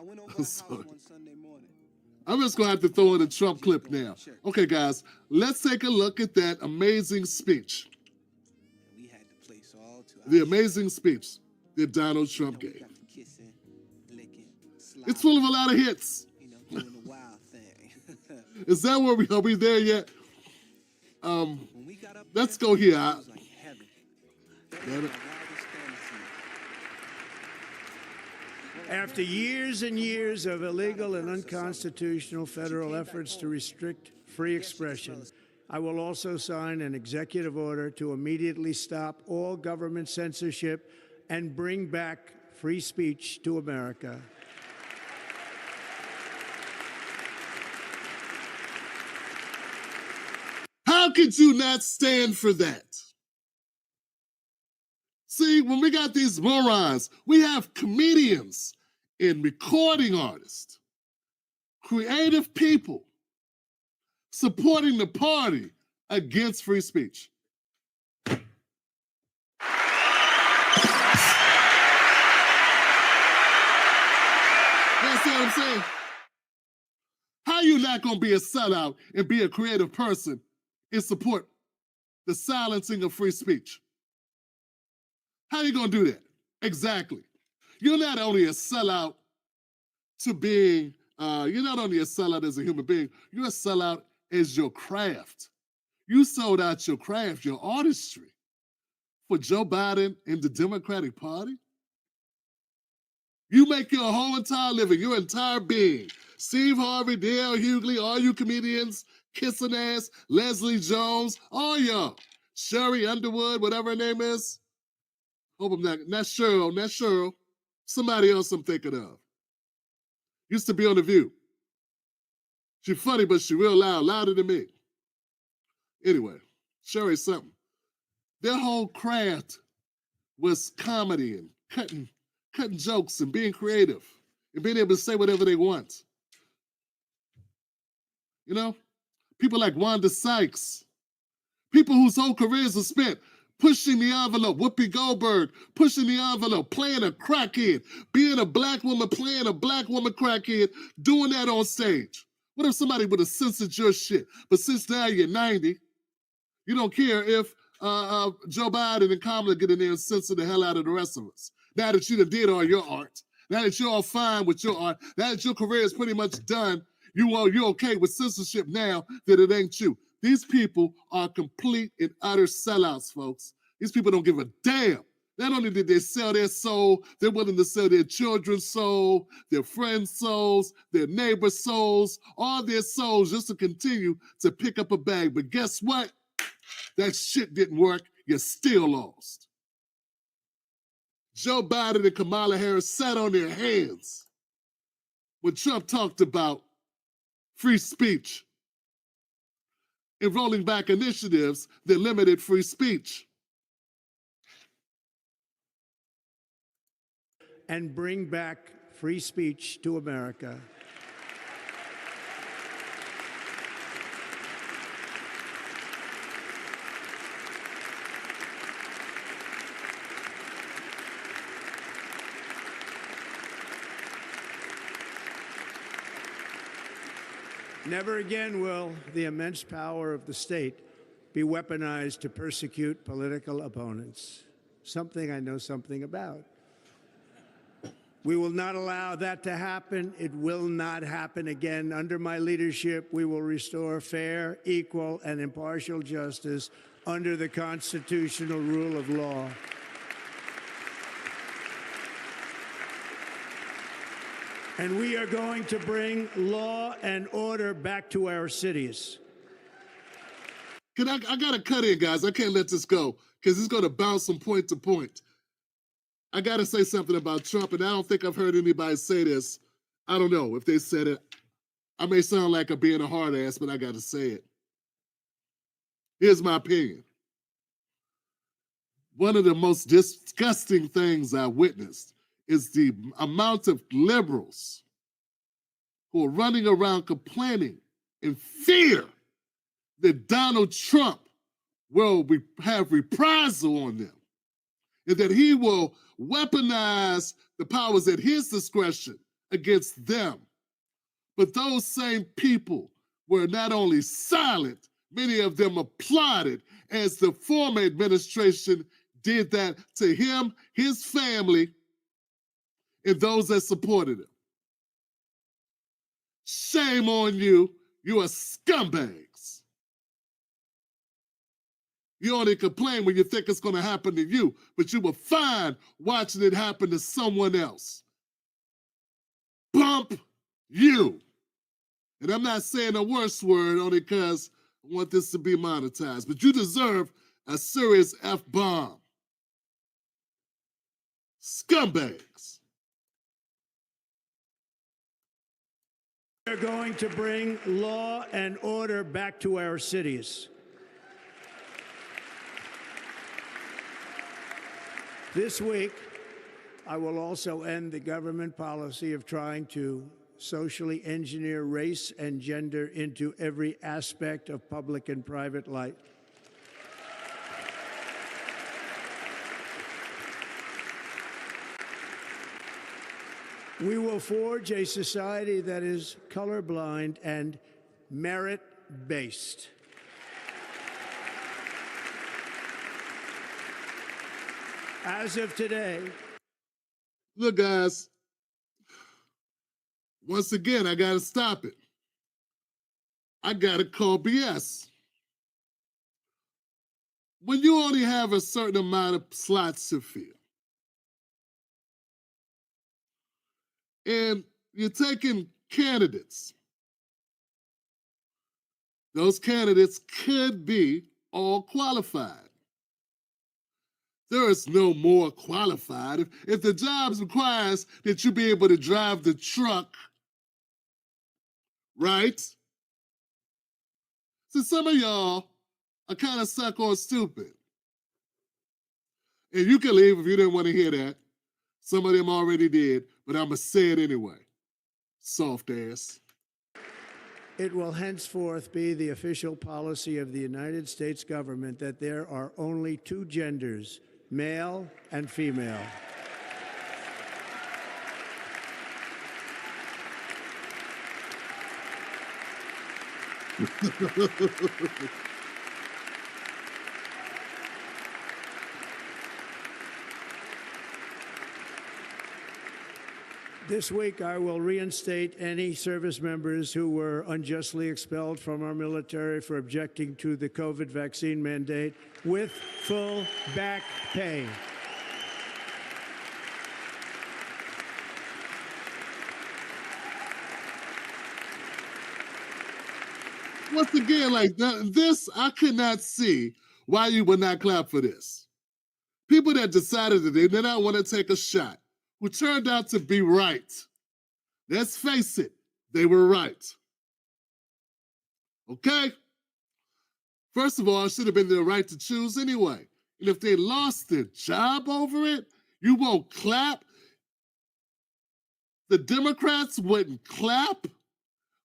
went over her house Sorry. one Sunday morning. I'm just going to have to throw in a Trump clip now. Okay, guys, let's take a look at that amazing speech. And we had the place all to The amazing speech that Donald Trump we gave. got the kissing, licking, It's full of a lot of hits. you know, doing the wild thing. Is that where are we there yet? When we got up Let's there, go here. it was like heaven. That was Damn my it. wildest fantasy. After years and years of illegal and unconstitutional federal efforts to restrict free expression, I will also sign an executive order to immediately stop all government censorship and bring back free speech to America. How could you not stand for that? See, when we got these morons, we have comedians and recording artists, creative people supporting the party against free speech. That's what I'm saying. How you not gonna be a sellout and be a creative person and support the silencing of free speech? How you gonna do that? Exactly. You're not only a sellout to being, you're not only a sellout as a human being, you're a sellout as your craft. You sold out your craft, your artistry for Joe Biden and the Democratic Party. You make your whole entire living, your entire being. Steve Harvey, Dale Hughley, all you comedians, kissing ass, Leslie Jones, all y'all. Sherry Underwood, whatever her name is. Hope I'm not Cheryl. Somebody else I'm thinking of. Used to be on The View. She's funny, but she real loud, louder than me. Anyway, Sherry something. Their whole craft was comedy and cutting jokes and being creative and being able to say whatever they want. You know, people like Wanda Sykes, people whose whole careers are spent pushing the envelope, Whoopi Goldberg, pushing the envelope, playing a crackhead, being a black woman, playing a black woman crackhead, doing that on stage. What if somebody would have censored your shit? But since now you're 90, you don't care if Joe Biden and Kamala get in there and censor the hell out of the rest of us. Now that you done did all your art, now that you're all fine with your art, now that your career is pretty much done, you're okay with censorship now that it ain't you. These people are complete and utter sellouts, folks. These people don't give a damn. Not only did they sell their soul, they're willing to sell their children's soul, their friends' souls, their neighbors' souls, all their souls just to continue to pick up a bag. But guess what? That shit didn't work. You still lost. Joe Biden and Kamala Harris sat on their hands when Trump talked about free speech and rolling back initiatives that limited free speech. And bring back free speech to America. Never again will the immense power of the state be weaponized to persecute political opponents, something I know something about. We will not allow that to happen. It will not happen again. Under my leadership, we will restore fair, equal, and impartial justice under the constitutional rule of law. And we are going to bring law and order back to our cities. I got to cut in, guys. I can't let this go because it's going to bounce from point to point. I got to say something about Trump, and I don't think I've heard anybody say this. I don't know if they said it. I may sound like I'm being a hard ass, but I got to say it. Here's my opinion. One of the most disgusting things I witnessed is the amount of liberals who are running around complaining in fear that Donald Trump will have reprisal on them and that he will weaponize the powers at his discretion against them. But those same people were not only silent, many of them applauded as the former administration did that to him, his family, and those that supported him. Shame on you. You are scumbags. You only complain when you think it's going to happen to you, but you were fine watching it happen to someone else. Bump you. And I'm not saying a worse word only because I want this to be monetized, but you deserve a serious F-bomb. Scumbags. We're going to bring law and order back to our cities. This week, I will also end the government policy of trying to socially engineer race and gender into every aspect of public and private life. We will forge a society that is colorblind and merit-based. As of today, look, guys, once again, I got to stop it. I got to call BS. When you only have a certain amount of slots to fill, and you're taking candidates, those candidates could be all qualified. There is no more qualified. If the job requires that you be able to drive the truck, right? So some of y'all are kind of stuck on stupid. And you can leave if you didn't want to hear that. Some of them already did, but I'm going to say it anyway. Soft ass. it will henceforth be the official policy of the United States government that there are only two genders, male and female. This week, I will reinstate any service members who were unjustly expelled from our military for objecting to the COVID vaccine mandate with full back pay. Once again, like this, I could not see why you would not clap for this. People that decided that they did not want to take a shot, who turned out to be right. Let's face it, they were right. Okay? First of all, it should have been their right to choose anyway. And if they lost their job over it, you won't clap? The Democrats wouldn't clap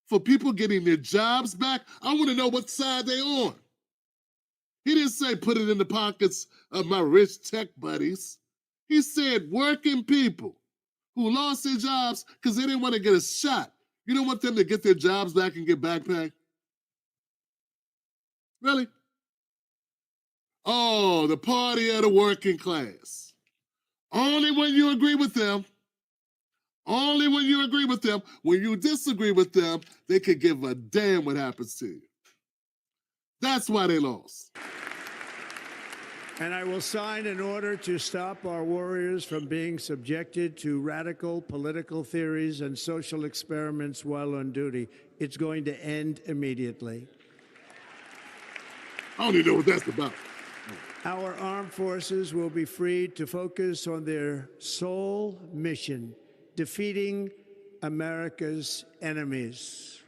for people getting their jobs back? I want to know what side they on. He didn't say put it in the pockets of my rich tech buddies. He said working people who lost their jobs because they didn't want to get a shot. You don't want them to get their jobs back and get back pay? Really? Oh, the party of the working class. Only when you agree with them. Only when you agree with them. When you disagree with them, they could give a damn what happens to you. That's why they lost. And I will sign an order to stop our warriors from being subjected to radical political theories and social experiments while on duty. It's going to end immediately. I don't even know what that's about. Our armed forces will be freed to focus on their sole mission, defeating America's enemies.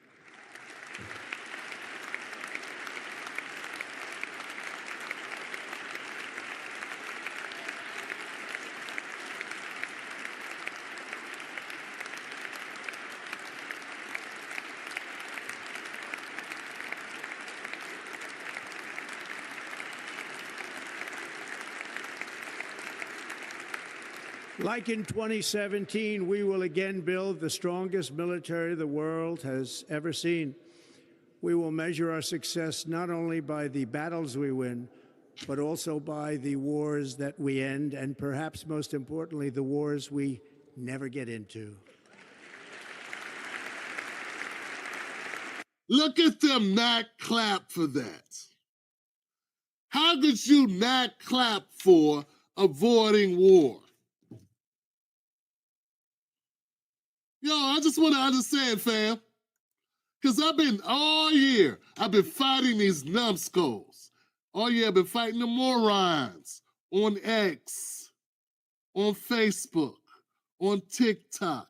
Like in 2017, we will again build the strongest military the world has ever seen. We will measure our success not only by the battles we win, but also by the wars that we end, and perhaps most importantly, the wars we never get into. Look at them not clap for that. How could you not clap for avoiding war? Yo, I just want to understand, fam. Because all year, I've been fighting these numbskulls. All year, I've been fighting the morons on X, on Facebook, on TikTok,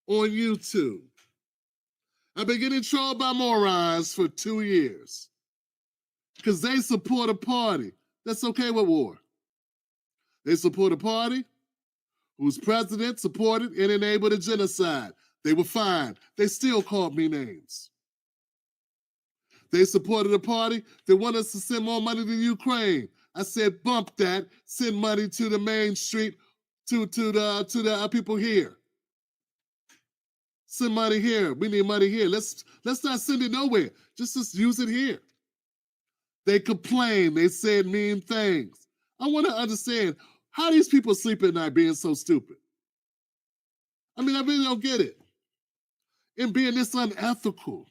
on YouTube. I've been getting trolled by morons for 2 years because they support a party that's okay with war. They support a party whose president supported and enabled a genocide. They were fine. They still called me names. They supported a party that wanted us to send more money to Ukraine. I said, bump that, send money to the main street, to the people here. Send money here. We need money here. Let's not send it nowhere. Just use it here. They complained. They said mean things. I want to understand how these people sleep at night being so stupid. I mean, I really don't get it. And being this unethical.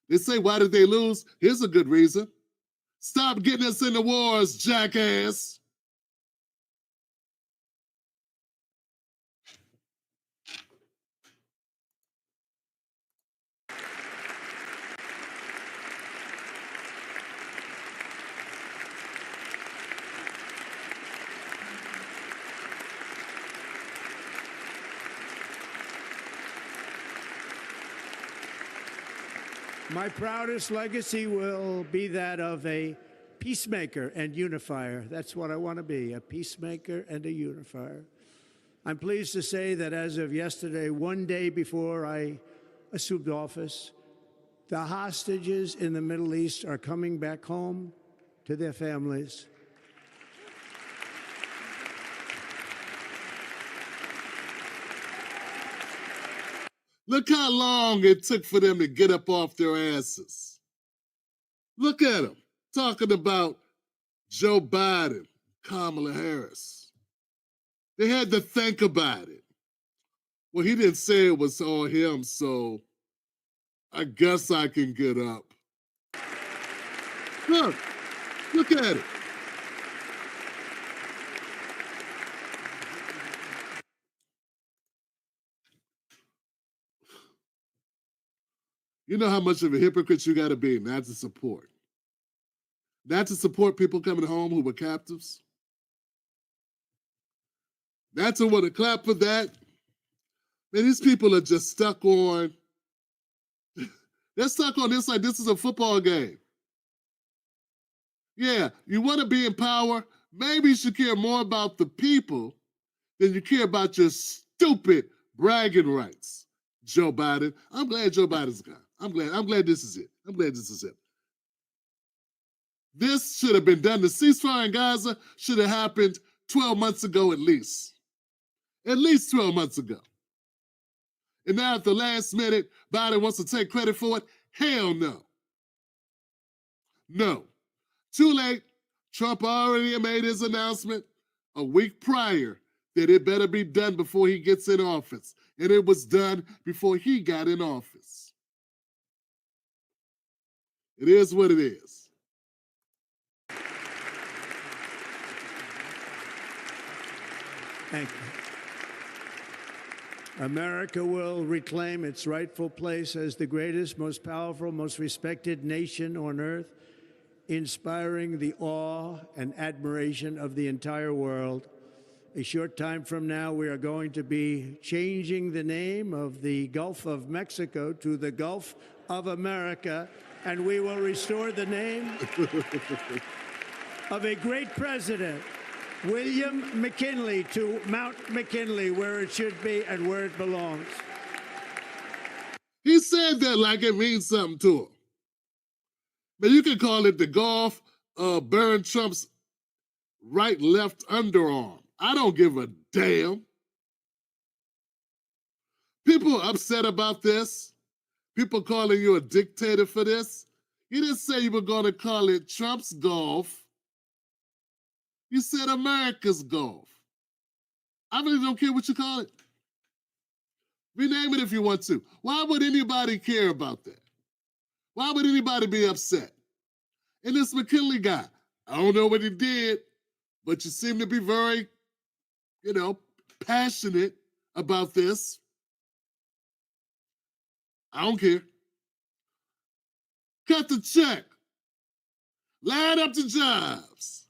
They say, why did they lose? Here's a good reason. Stop getting us in the wars, jackass. My proudest legacy will be that of a peacemaker and unifier. That's what I want to be, a peacemaker and a unifier. I'm pleased to say that as of yesterday, one day before I assumed office, the hostages in the Middle East are coming back home to their families. Look how long it took for them to get up off their asses. Look at them talking about Joe Biden, Kamala Harris. They had to think about it. Well, he didn't say it was all him, so I guess I can get up. Look at it. You know how much of a hypocrite you got to be not to support. Not to support people coming home who were captives. Not to want to clap for that. Man, these people are just stuck on, they're stuck on this like this is a football game. Yeah, you want to be in power, maybe you should care more about the people than you care about your stupid bragging rights, Joe Biden. I'm glad Joe Biden's gone. I'm glad this is it. I'm glad this is it. This should have been done. The ceasefire in Gaza should have happened 12 months ago at least. At least 12 months ago. And now at the last minute, Biden wants to take credit for it? Hell no. No. Too late. Trump already made his announcement a week prior that it better be done before he gets in office. And it was done before he got in office. It is what it is. Thank you. America will reclaim its rightful place as the greatest, most powerful, most respected nation on earth, inspiring the awe and admiration of the entire world. A short time from now, we are going to be changing the name of the Gulf of Mexico to the Gulf of America, and we will restore the name of a great president, William McKinley, to Mount McKinley, where it should be and where it belongs. He said that like it means something to him. But you can call it the Gulf of Barron Trump's right-left underarm. I don't give a damn. People upset about this. People calling you a dictator for this. You didn't say you were going to call it Trump's golf. You said America's golf. I really don't care what you call it. Rename it if you want to. Why would anybody care about that? Why would anybody be upset? And this McKinley guy, I don't know what he did, but you seem to be very, passionate about this. I don't care. Cut the check. Line up the jobs.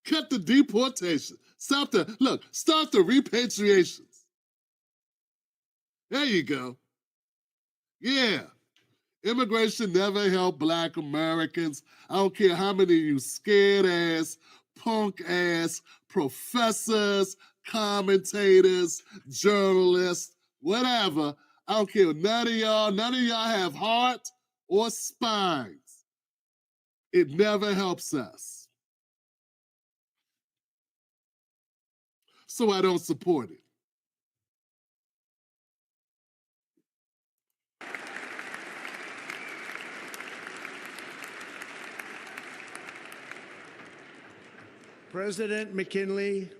Cut the deportation. Start the repatriations. There you go. Yeah. Immigration never helped Black Americans. I don't care how many of you scared ass, punk ass, professors, commentators, journalists, whatever. I don't care. None of y'all have heart or spines. It never helps us. So I don't support it. President McKinley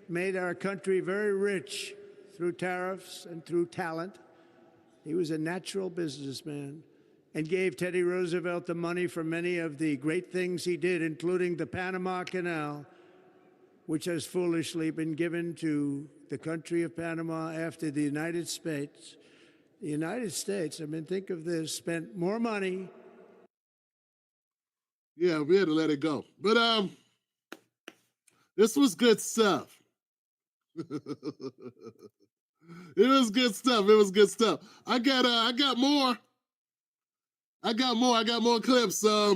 made our country very rich through tariffs and through talent. He was a natural businessman and gave Teddy Roosevelt the money for many of the great things he did, including the Panama Canal, which has foolishly been given to the country of Panama after the United States. The United States, think of this, spent more money. Yeah, we had to let it go. But this was good stuff. It was good stuff. It was good stuff. I got more. I got more clips. There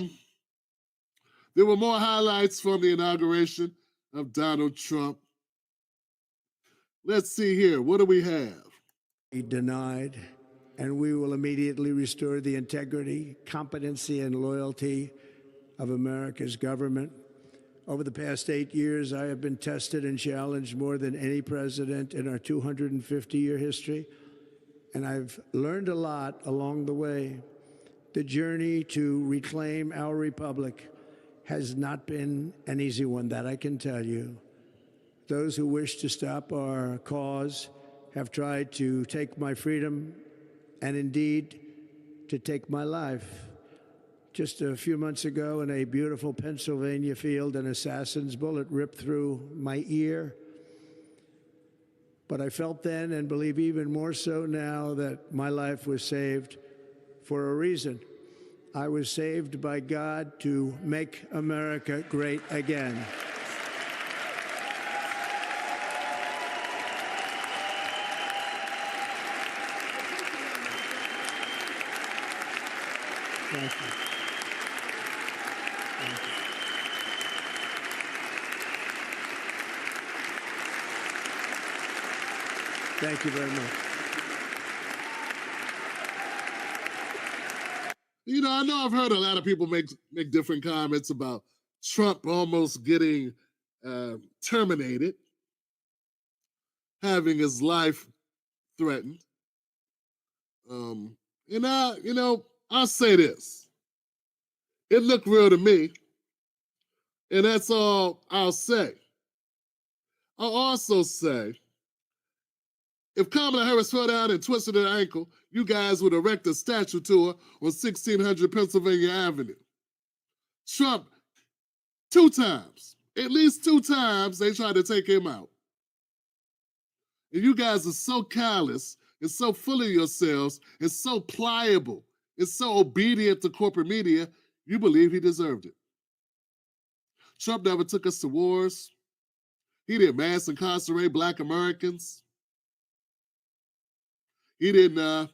were more highlights from the inauguration of Donald Trump. Let's see here. What do we have? He denied, and we will immediately restore the integrity, competency, and loyalty of America's government. Over the past 8 years, I have been tested and challenged more than any president in our 250-year history, and I've learned a lot along the way. The journey to reclaim our republic has not been an easy one, that I can tell you. Those who wish to stop our cause have tried to take my freedom and indeed to take my life. Just a few months ago in a beautiful Pennsylvania field, an assassin's bullet ripped through my ear. But I felt then, and believe even more so now, that my life was saved for a reason. I was saved by God to make America great again. Thank you. Thank you very much. I know I've heard a lot of people make different comments about Trump almost getting terminated, having his life threatened. I'll say this. It looked real to me, and that's all I'll say. I'll also say, if Kamala Harris fell down and twisted her ankle, you guys would erect a statue to her on 1600 Pennsylvania Avenue. Trump, at least two times, they tried to take him out. And you guys are so callous and so full of yourselves and so pliable and so obedient to corporate media, you believe he deserved it. Trump never took us to wars. He didn't mass incarcerate Black Americans. He didn't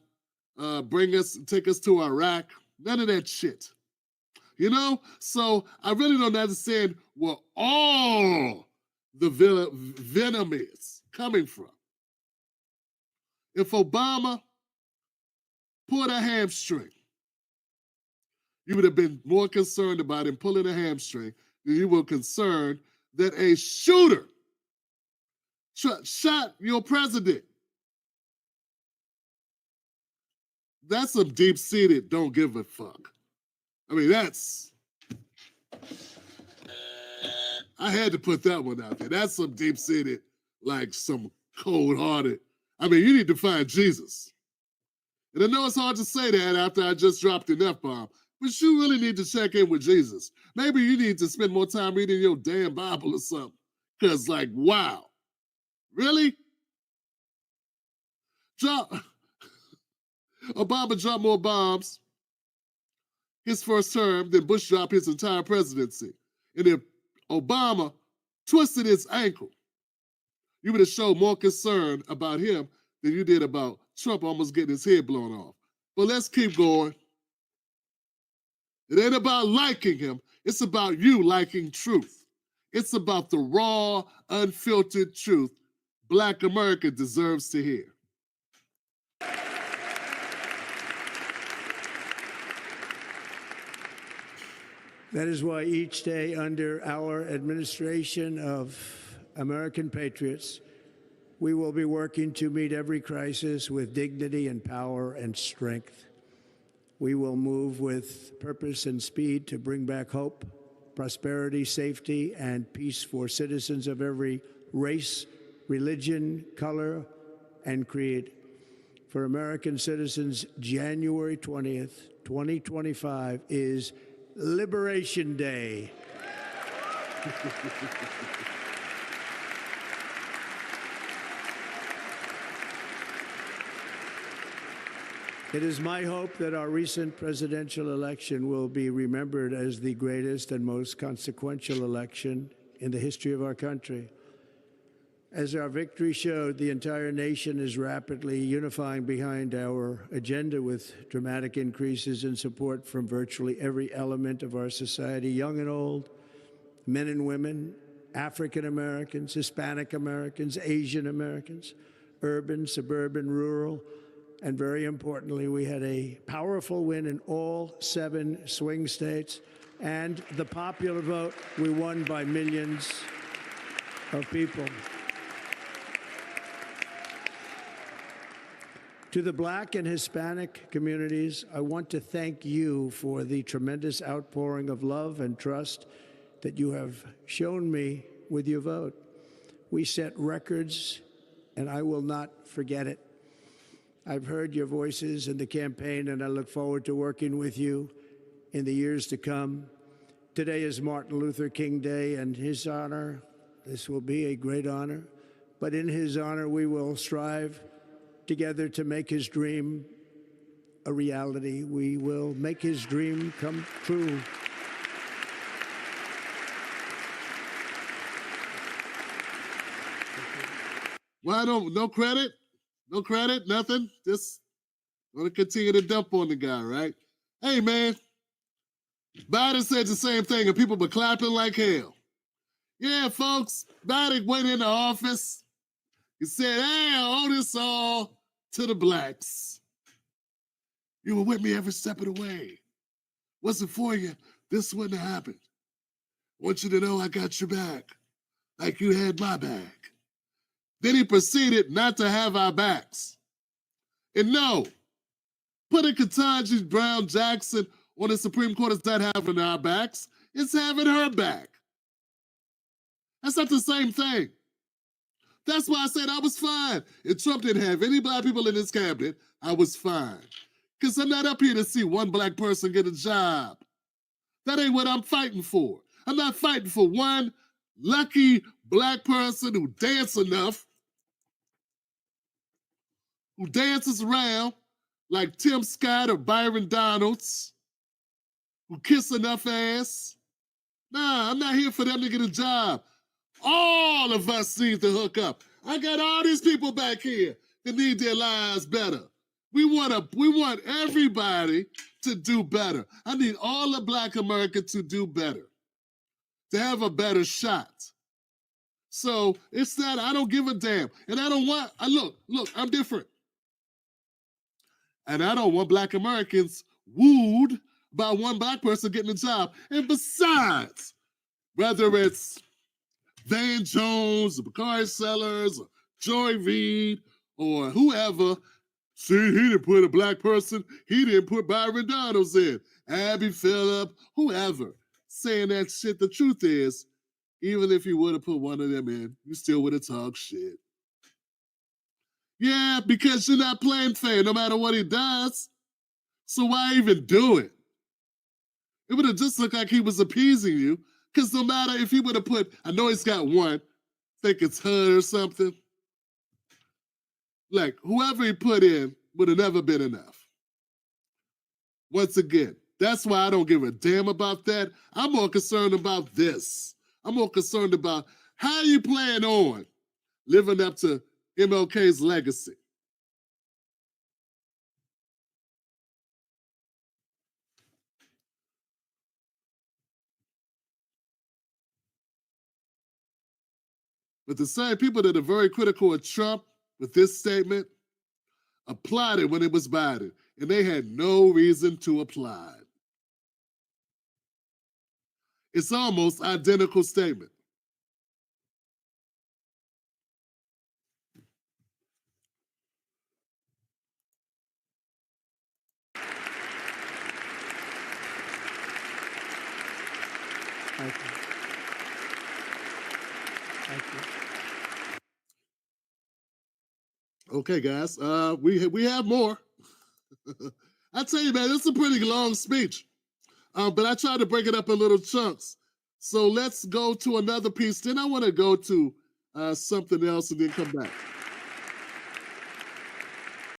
take us to Iraq. None of that shit. So I really don't understand where all the venom is coming from. If Obama pulled a hamstring, you would have been more concerned about him pulling a hamstring than you were concerned that a shooter shot your president. That's some deep-seated don't give a fuck. I mean, I had to put that one out there. That's some deep-seated, like some cold-hearted. I mean, you need to find Jesus. And I know it's hard to say that after I just dropped an F-bomb, but you really need to check in with Jesus. Maybe you need to spend more time reading your damn Bible or something. Because, like, wow. Really? Obama dropped more bombs his first term than Bush dropped his entire presidency. And if Obama twisted his ankle, you would have showed more concern about him than you did about Trump almost getting his head blown off. But let's keep going. It ain't about liking him. It's about you liking truth. It's about the raw, unfiltered truth Black America deserves to hear. That is why each day under our administration of American patriots, we will be working to meet every crisis with dignity and power and strength. We will move with purpose and speed to bring back hope, prosperity, safety, and peace for citizens of every race, religion, color, and creed. For American citizens, January 20th, 2025 is Liberation Day. It is my hope that our recent presidential election will be remembered as the greatest and most consequential election in the history of our country. As our victory showed, the entire nation is rapidly unifying behind our agenda with dramatic increases in support from virtually every element of our society, young and old, men and women, African Americans, Hispanic Americans, Asian Americans, urban, suburban, rural, and very importantly, we had a powerful win in all 7 swing states, and the popular vote, we won by millions of people. To the Black and Hispanic communities, I want to thank you for the tremendous outpouring of love and trust that you have shown me with your vote. We set records, and I will not forget it. I've heard your voices in the campaign, and I look forward to working with you in the years to come. Today is Martin Luther King Day, and his honor, this will be a great honor, but in his honor, we will strive together to make his dream a reality. We will make his dream come true. Why no credit? No credit, nothing? Just want to continue to dump on the guy, right? Hey, man, Biden said the same thing and people were clapping like hell. Yeah, folks, Biden went into office. He said, hey, I owe this all to the Blacks. You were with me every step of the way. Wasn't for you, this wouldn't have happened. I want you to know I got your back, like you had my back. Then he proceeded not to have our backs. And no, putting Ketanji Brown Jackson on the Supreme Court is not having our backs, it's having her back. That's not the same thing. That's why I said I was fine. If Trump didn't have any Black people in his cabinet, I was fine. Because I'm not up here to see one Black person get a job. That ain't what I'm fighting for. I'm not fighting for one lucky Black person who dances enough, who dances around like Tim Scott or Byron Donalds, who kiss enough ass. Nah, I'm not here for them to get a job. All of us need to hook up. I got all these people back here that need their lives better. We want everybody to do better. I need all of Black America to do better, to have a better shot. So it's not, I don't give a damn. And I don't want, look, I'm different. And I don't want Black Americans wooed by one Black person getting a job. And besides, whether it's Van Jones, the Bakari Sellers, or Joy Reid, or whoever. See, he didn't put a black person, he didn't put Byron Donalds in, Abby Phillip, whoever, saying that shit. The truth is, even if you would have put one of them in, you still would have talked shit. Yeah, because you're not playing fair no matter what he does. So why even do it? It would have just looked like he was appeasing you, because no matter if he would have put, I know he's got one, think it's her or something. Like, whoever he put in would have never been enough. Once again, that's why I don't give a damn about that. I'm more concerned about this. I'm more concerned about how you plan on living up to MLK's legacy. But the same people that are very critical of Trump with this statement applied it when it was Biden, and they had no reason to apply it. It's almost identical statement. Thank you. Thank you. Okay, guys, we have more. I tell you, man, it's a pretty long speech, but I tried to break it up in little chunks. So let's go to another piece. Then I want to go to something else and then come back.